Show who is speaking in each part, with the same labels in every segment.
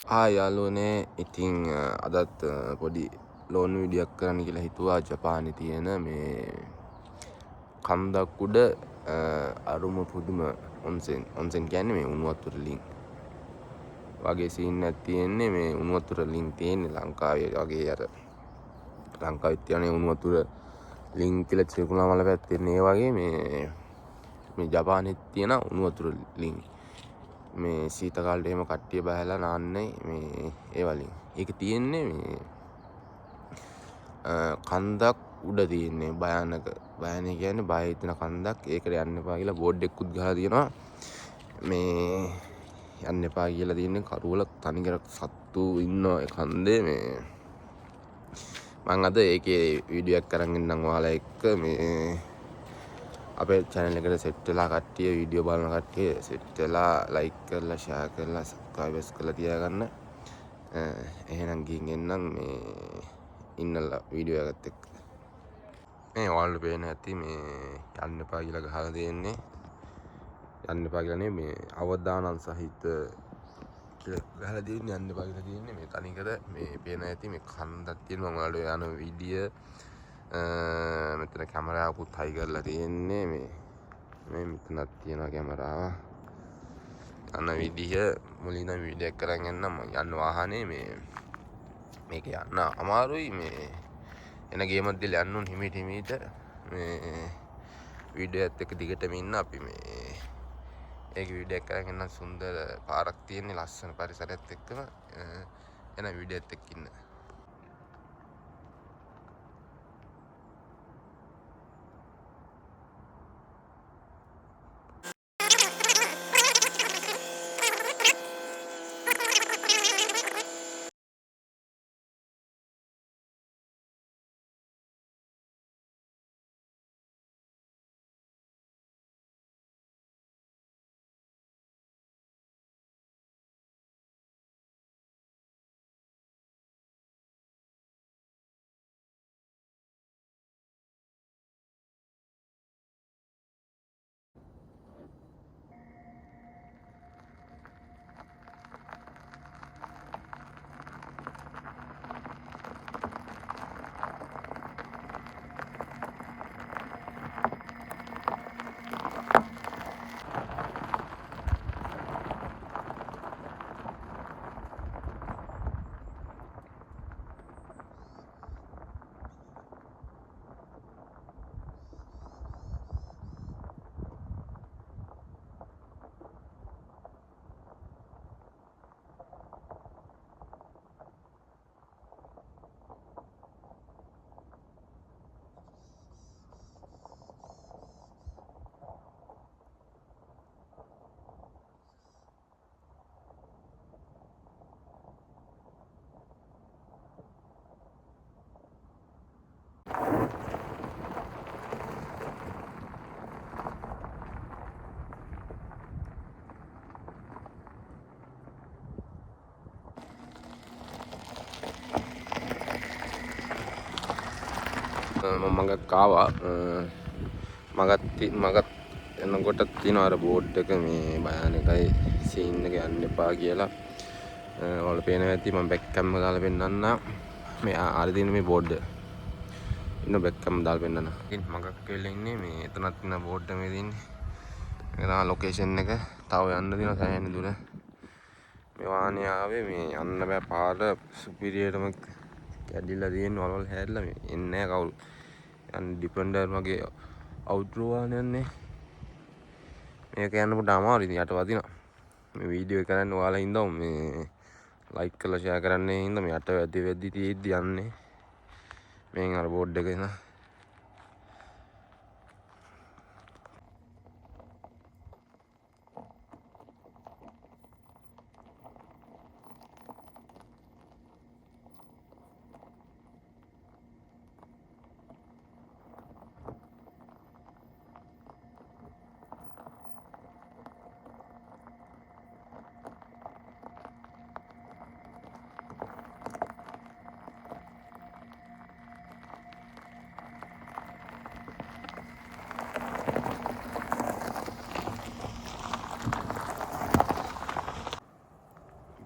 Speaker 1: යාළුවනේ ඉතින් අදත් පොඩි ලෝන් විඩියක් කරන්න කියලා හිතුවා ජපානයේ තියෙන මේ කන්දක් උඩ අරුම පුදුම ඔන්සෙන් කියන්නේ මේ උණු වතුර ලිං වගේ සීන් එකක් තියෙන්නේ මේ උණු වතුර ලිං තියෙන්නේ ලංකාවේ වගේ අර ලංකාවේ තියෙන උණු වතුර ලිං කියලා ත්‍රිකුණාමල පැත්තේ මේ වගේ මේ ජපානයේ තියෙන උණු වතුර ලිං මේ සීත කාලේට එහෙම කට්ටිය බහලා නාන්නේ මේ ඒ වලින්. ඒක තියෙන්නේ මේ කන්දක් උඩ තියෙන්නේ භයානක කියන්නේ බය හිතෙන කන්දක්. ඒකට යන්න එපා කියලා බෝඩ් එකකුත් ගහලා තියෙනවා. මේ යන්න එපා කියලා තියෙන්නේ කරුවල තනිකර සත්තු ඉන්නවා ඒ කන්දේ මේ මම අද ඒකේ වීඩියෝ එකක් අරන් ඉන්නම් ඔයාලා එක්ක මේ අපේ channel එකට සෙට් වෙලා කට්ටිය වීඩියෝ බලන කට්ටිය සෙට් වෙලා ලයික් කරලා ෂෙයා කරලා සබ්ස්ක්‍රයිබර්ස් කරලා තියාගන්න. එහෙනම් ගිහින් එන්නම් මේ ඉන්නලා වීඩියෝ එකත් එක්ක. මේ ඔයාලට පේන ඇති මේ යන්න එපා කියලා ගහලා තියෙන්නේ. යන්න එපා කියලා නේ මේ අවදානම් සහිත කියලා ගහලා තියෙන්නේ යන්න එපා කියලා තියෙන්නේ මේ තනිකර මේ පේන ඇති මේ කන්දක් තියෙනවා මම ඔයාලට යන වීඩියෝ මෙතන කැමරාවකුත් හයි කරලා තියෙන්නේ මේ මෙතනක් තියෙනවා කැමරාව අන්න විදිහ මුලින්ම වීඩියෝ එක කරන් යන්නම් යන්න වාහනේ මේක යන්න අමාරුයි මේ එන ගේමක් දිලා යන්න උන් හිමීට මේ වීඩියෝ එකත් එක්ක දිගටම ඉන්න අපි මේ ඒක වීඩියෝ එක කරන් යන්න සුන්දර පාරක් තියෙන්නේ ලස්සන පරිසරයත් එක්කම එන වීඩියෝ එකත් එක්ක ඉන්න මගක් ආවා මගත් එනකොට තියෙනවා අර බෝඩ් එක මේ භයානකයි සීන් එක යන්න එපා කියලා ඔයාලට පේනවා ඇති මම බෑක් කැම්ම දාලා පෙන්නන්න මේ ආර තියෙන මේ බෝඩ් ඉන්න බෑක් කැම්ම දාලා පෙන්නන්න ඉතින් මගක් වෙලා ඉන්නේ මේ එතනත් තියෙන බෝඩ් එක මේ තියෙන්නේ මේක තමයි ලොකේෂන් එක තව යන්න තියෙනවා සෑහෙන දුර මේ වාහනේ ආවේ මේ යන්න බෑ පාර සුපිරියටම කැඩිලා තියෙන වලවල් හැදලා මේ එන්නේ නැහැ කවුරු යන්නේ ඩිපෙන්ඩර් වගේ අවුට්රෝ වාහනයන්නේ මේක යන්න පොඩ්ඩ අමාරුයි ඉතින් යට වදිනවා මේ වීඩියෝ එක කරන්න ඔයාලා හින්දා මේ ලයික් කරලා ෂෙයා කරන්නේ හින්දා මේ යට වැදි තියෙද්දි යන්නේ මේන් අර බෝඩ් එක එන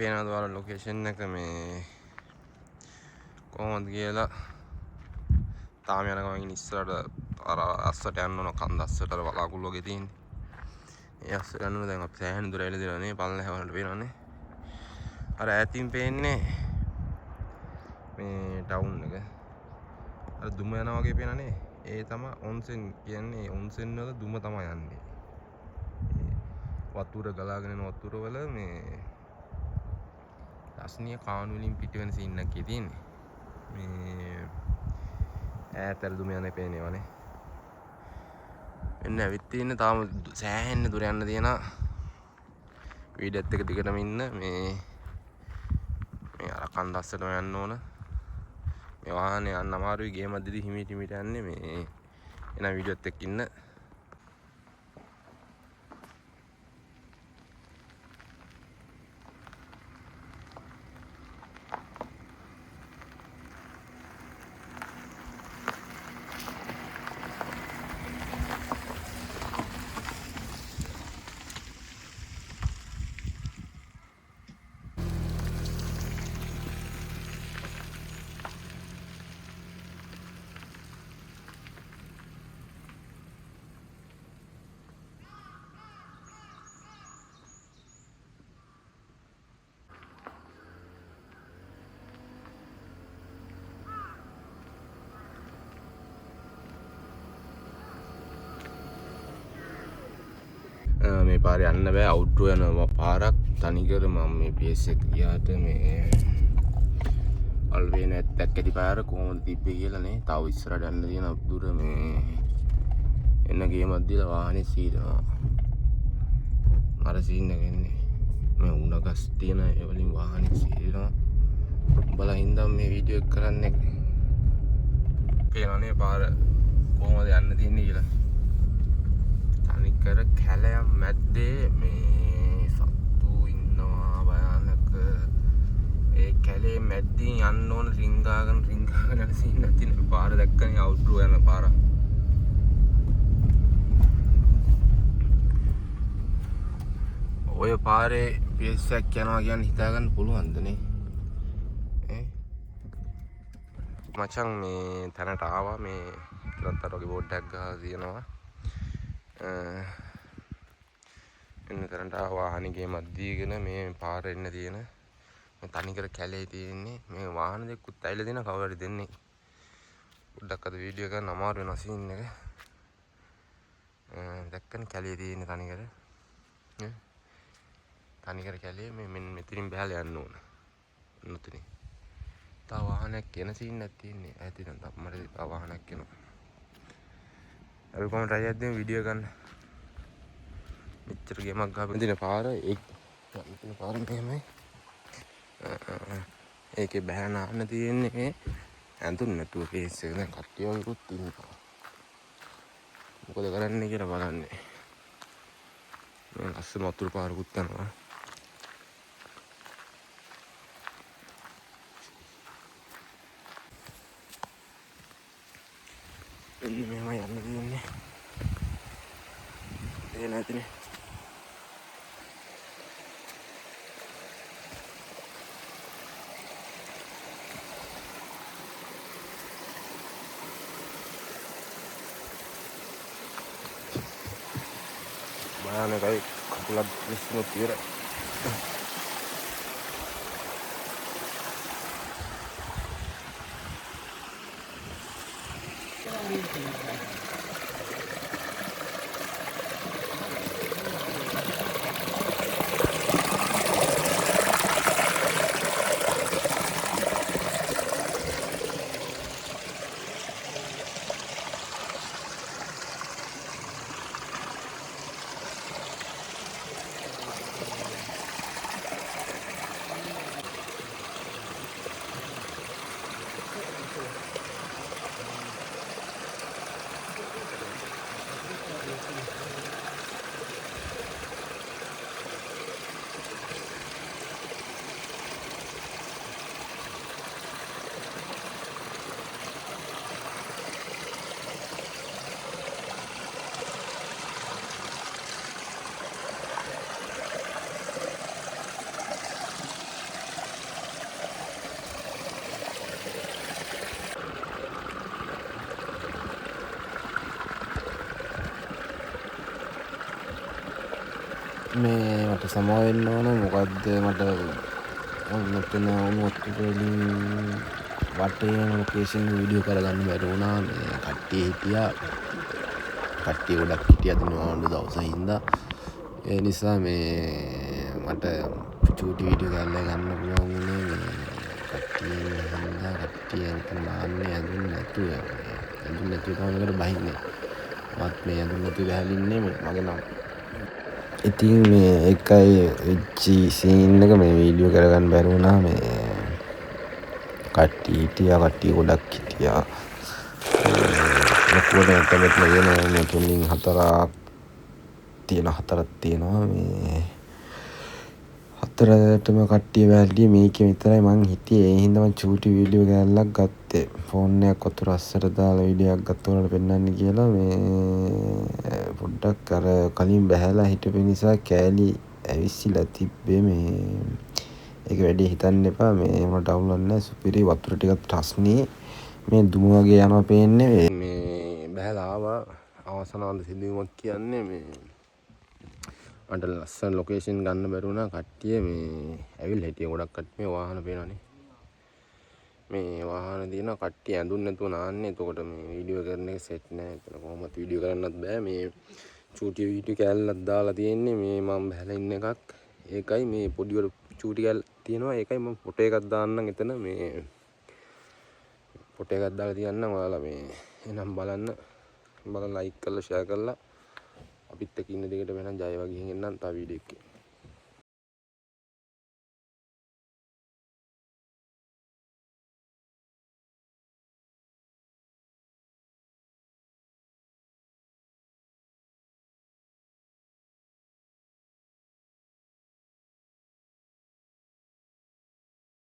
Speaker 1: පේනවද ඔයාලා ලොකේෂන් එක මේ කොහොමද කියලා තාම යන ගමන් ඉස්සරහට අර අස්සට යන්න ඕන කන්ද අස්සට අර වලාකුළු වගේ තියෙන්නේ. ඒ අස්සට යන්න ඕන. දැන් අපි සෑහෙන දුර ඇවිල්ලා දෙනවා නේ. පල්ලෙහා වලට පේනවනේ. අර ඈතින් පේන්නේ මේ ටවුන් එක. අර දුම යනවා වගේ පේනනේ. ඒ තමයි ඔන්සෙන් කියන්නේ. ඔන්සෙන් වල දුම තමයි යන්නේ. වතුර ගලාගෙන යන වතුර වල මේ රස්නිය කාණු වලින් පිට වෙන සීන් එකක් තියෙන්නේ. මේ ඈතට දුම යන්නේ පේනවනේ. එන්න ඇවිත් තියෙන්නේ තාම සෑහෙන්න දුර යන්න තියෙනවා. වීඩියෝත් එක දිගටම ඉන්න මේ අර කන්ද අස්සටම යන්න ඕන. මේ වාහනේ යන්න අමාරුයි ගේ මැදදී හිමීට යන්නේ මේ එන වීඩියෝත් එක්ක ඉන්න. මේ පාරේ යන්න බෑ අවුට්රෝ යනවා පාරක් තනිකර මම මේ PS එක ගියාට මේ අල්වේ නැත්තක් ඇති පාර කොහොමද තිබ්බේ කියලා නේ. තව ඉස්සරහට යන්න තියෙන දුර මේ එන්න ගේ මැදදීලා වාහනේ සීරනවා. අර සීන් එක එන්නේ මේ උණගස් තියෙන ඒ වලින් වාහනේ සීරනවා. උඹලා හින්දා මේ වීඩියෝ එක කරන්නේ. පේනවනේ පාර කොහොමද යන්න තියෙන්නේ කියලා. තනිකර කැලයක් මැද්දේ මේ සත්තු ඉන්නවා භයානක. ඒ කැලේ මැද්දින් යන්න ඕන රිංගාගෙන යන සීන් නැති නේ. පාර දැක්කනේ අවුට්රෝ යන පාර. ඔය පාරේ PS එකක් යනවා කියන්නේ හිතා ගන්න පුළුවන්ද නේ? මචං මේ තැනට ආවා මේ රත්තර වගේ බෝඩ් එකක් ගහලා තියෙනවා. එන්න තැනට වාහනේ මැද්දීගෙන මේ පාර එන්න තියෙන මේ තනිකර කැලේ තියෙන්නේ මේ වාහන දෙකකුත් ඇවිල්ලා දෙන කවුරු හරි දෙන්නේ. පොඩ්ඩක් අද වීඩියෝ ගන්න අමාරු වෙනවා සීන් එක. දැක්කනේ කැලේ තියෙන්නේ තනිකර. තනිකර කැලේ මේ මෙතනින් බහලා යන්න ඕන. නොතනින්. තව වාහනයක් එන සීන් එකක් තියෙන්නේ. ඈතින් මට තව වාහනයක් එනවා. අපි කොහොමද try එකක් දෙමු වීඩියෝ ගන්න. මෙච්චර ගේමක් ගහපු දින පාර ඒ පාර මෙහෙමයි. ඒකේ බෑ නාන්න තියෙන්නේ ඇඳුම් නැතුව කේස් එක. දැන් කට්ටිය වගේකුත් ඉන්නවා. මොකද කරන්නේ කියලා බලන්නේ. මේ ලස්සන වතුර පාරකුත් යනවා. එන්න මෙහෙම යන්න තියෙන්නේ. ඒ නැතිනේ. භයානකයි කකුලක් විශ්නුත් ඉවරයි. මේ මට සමා වෙන්න ඕන. මොකද්ද මට මෙතන උණුවත්තු වලින් වටේ ලොකේෂන් වීඩියෝ කරගන්න බැරි වුණා. මේ කට්ටිය හිටියා. කට්ටිය ගොඩක් හිටියා දිනවල දවසේ හින්දා. ඒ නිසා මේ මට චූටි වීඩියෝ කරලා ගන්න පුළුවන් වුණේ මේ කට්ටිය හින්දා. කට්ටිය අතන නාන්නේ ඇඳුම් නැතුව තමයි මේකට බහින්නේ. මත් මේ ඇඳුම් නැතුව බහැලින්නේ මගේ නම්. ඉතින් මේ එකයි වෙච්චි සීන් එක මේ වීඩියෝ කරගන්න බැරි වුණා. මේ කට්ටිය හිටියා. කට්ටිය ගොඩක් හිටියා. ලොකුවට මෙතන වෙන මේ තුنين හතරක් තියෙනවා. මේ හතරටම කට්ටිය වැල්ලි මේකේ විතරයි මං හිටියේ. ඒ හින්දා මං චූටි වීඩියෝ ගෑල්ලක් ගත්තේ. ෆෝන් එකක් වතුර අස්සට දාලා වීඩියෝ එකක් ගත්ත උනට පෙන්නන්න කියලා. මේ පොඩ්ඩක් අර කලින් බහැලා හිටපු නිසා කෑලි ඇවිස්සලා තිබ්බේ. මේ ඒක වැඩි හිතන්න එපා. මේ මට ඩවුන්ලෝඩ් නැහැ. සුපිරි වතුර ටිකක් රස්නේ. මේ දුම වගේ යනවා පේන්නේ. මේ බහැලා ආවා. අවසනාන්ත සිදුවීමක් කියන්නේ මේ අන්ට ලස්සන ලොකේෂන් ගන්න බැරි වුණා. කට්ටිය මේ ඇවිල්ලා හිටියේ ගොඩක් කට්ටිය. මේ වාහන පේනවනේ. මේ වාහන දින කට්ටිය ඇඳුම් නැතුව නාන්නේ. එතකොට මේ වීඩියෝ කරන එක සෙට් නෑ. එතන කොහොමද වීඩියෝ කරන්නත් බෑ. මේ චූටි වීඩියෝ කැල්ලක් දාලා තියෙන්නේ. මේ මම බහැලා ඉන්න එකක්. ඒකයි මේ පොඩි වල චූටි කැල් තියෙනවා. ඒකයි මම ෆොටෝ එකක් දාන්නම් එතන. මේ ෆොටෝ එකක් දාලා තියන්නම්. ඔයාලා මේ එනම් බලන්න. බලලා ලයික් කරලා ෂෙයා කරලා අපිත් එක්ක ඉන්න දෙකට වෙනම් ජය වගේ ගෙන්නම් තව වීඩියෝ එකක්.